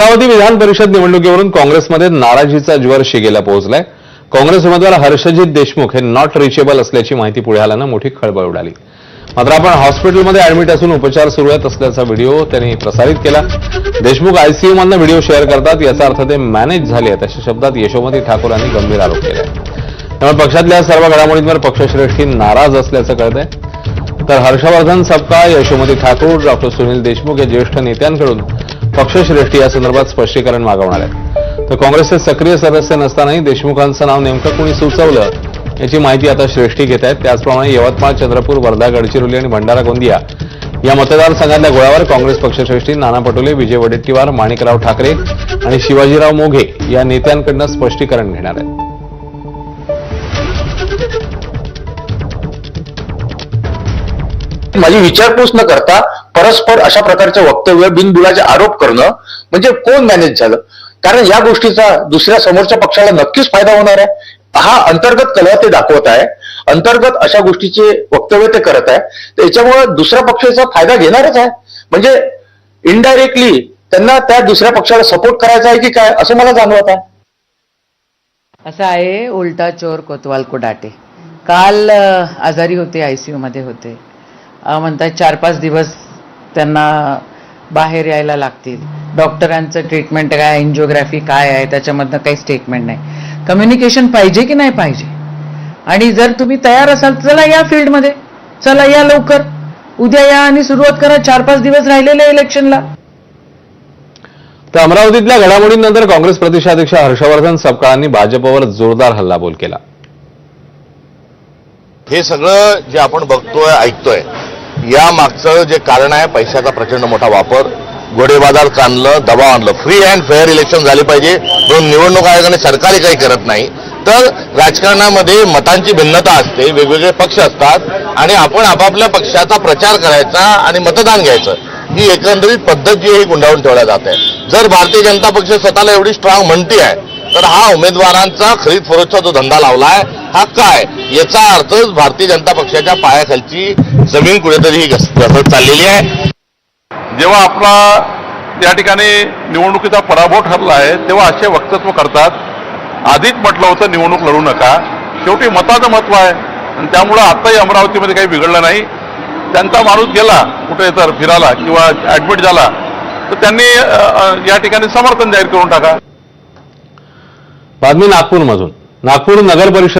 अमरावती विधान परिषद निवडणुकीवरून काँग्रेसमध्ये नाराजीचा ज्वर शिगेला पोहोचलाय। काँग्रेस उमेदवार हर्षजित देशमुख हे नॉट रिचेबल असल्याची माहिती पुढे आल्यानं मोठी खळबळ उडाली। मात्र आपण हॉस्पिटलमध्ये ऍडमिट असून उपचार सुरू आहेत असल्याचा व्हिडिओ त्यांनी प्रसारित केला। देशमुख आयसीयू मधनं व्हिडिओ शेअर करतात, याचा अर्थ ते मॅनेज झाले आहेत अशा शब्दात यशोमती ठाकूर यांनी गंभीर आरोप केला। त्यामुळे पक्षातल्या सर्व घडामोडींवर पक्षश्रेष्ठी नाराज असल्याचं कळतंय। तर हर्षवर्धन सपकाळ, यशोमती ठाकूर, डॉक्टर सुनील देशमुख या ज्येष्ठ नेत्यांकडून पक्षश्रेष्ठी या संदर्भात स्पष्टीकरण मागवणार आहेत। तर काँग्रेसचे सक्रिय सदस्य नसतानाही देशमुखांचं नाव नेमकं कोणी सुचवलं याची माहिती आता श्रेष्ठी घेत आहेत। त्याचप्रमाणे यवतमाळ, चंद्रपूर, वर्धा, गडचिरोली आणि भंडारा गोंदिया या मतदारसंघातल्या घोळ्यावर काँग्रेस पक्षश्रेष्ठी नाना पटोले, विजय वडेट्टीवार, माणिकराव ठाकरे आणि शिवाजीराव मोघे या नेत्यांकडून स्पष्टीकरण घेणार आहेत। माझी विचारपूस न करता परस्पर अशा प्रकारचे वक्तव्य बिनबुडाचे आरोप करणं म्हणजे कोण मॅनेज झालं? कारण या गोष्टीचा दुसऱ्या समोरच्या पक्षाला नक्कीच फायदा होणार आहे। हा अंतर्गत कलह ते दाखवत आहे, अंतर्गत अशा गोष्टीचे वक्तव्य ते करत आहे, त्याच्यामुळे दुसऱ्या पक्षाचा फायदा घेणारच आहे। म्हणजे इनडायरेक्टली त्यांना त्या दुसऱ्या पक्षाला सपोर्ट करायचा आहे की काय, असं मला जाणवत आहे। असं आहे, उलटा चोर कोतवाल को डाटे। काल आजारी होते, आयसीयू मध्ये होते, म्हणतात 4-5 दिवस त्यांना बाहेर यायला लागतील। डॉक्टरांचं ट्रीटमेंट काय, एंजिओग्राफी काय आहे, त्याच्यामधनं काही स्टेटमेंट नाही। कम्युनिकेशन पाहिजे की नाही पाहिजे? आणि जर तुम्ही तयार असाल, चला या फील्डमध्ये, चला या लवकर, उद्या या आणि सुरुवात करा 4-5 दिवस राहिलेल्या इलेक्शनला। तर अमरावतीतल्या घडामोडींनंतर काँग्रेस प्रदेशाध्यक्ष हर्षवर्धन सपकाळांनी भाजपवर जोरदार हल्लाबोल केला। हे सगळं जे आपण बघतोय, ऐकतोय, या मागचं जे कारण आहे पैशाचा प्रचंड मोठा वापर, घोडेबाजार आणलं, दबाव आणलं। फ्री अँड फेअर इलेक्शन झाले पाहिजे, पण निवडणूक आयोगाने सरकारी काही करत नाही। तर राजकारणामध्ये मतांची भिन्नता असते, वेगवेगळे पक्ष असतात आणि आपण आपापल्या पक्षाचा प्रचार करायचा आणि मतदान घ्यायचं, ही एकंदरीत पद्धत जी ही गुंडाळून ठेवल्या जात आहे। जर भारतीय जनता पक्ष स्वतःला एवढी स्ट्रॉंग म्हणते आहे, तर हा उमेदवारांचा खरीद फरोशचा जो धंदा लावलाय हा काय, याचा अर्थच भारतीय जनता पक्षाच्या पायाखालची जमीन कुठेतरी ही घसरत चाललेली आहे। जेव्हा आपला या ठिकाणी निवडणुकीचा पराभव ठरला आहे, तेव्हा असे वक्तव्य करतात। आधीच म्हटलं होतं निवडणूक लढू नका, शेवटी मताचं महत्व आहे आणि त्यामुळं आताही अमरावतीमध्ये काही बिघडलं नाही। त्यांचा माणूस गेला कुठे तर फिरायला किंवा ऍडमिट झाला, तर त्यांनी या ठिकाणी समर्थन जाहीर करून टाका। बातमी नागपूरमधून। नागपूर नगर परिषद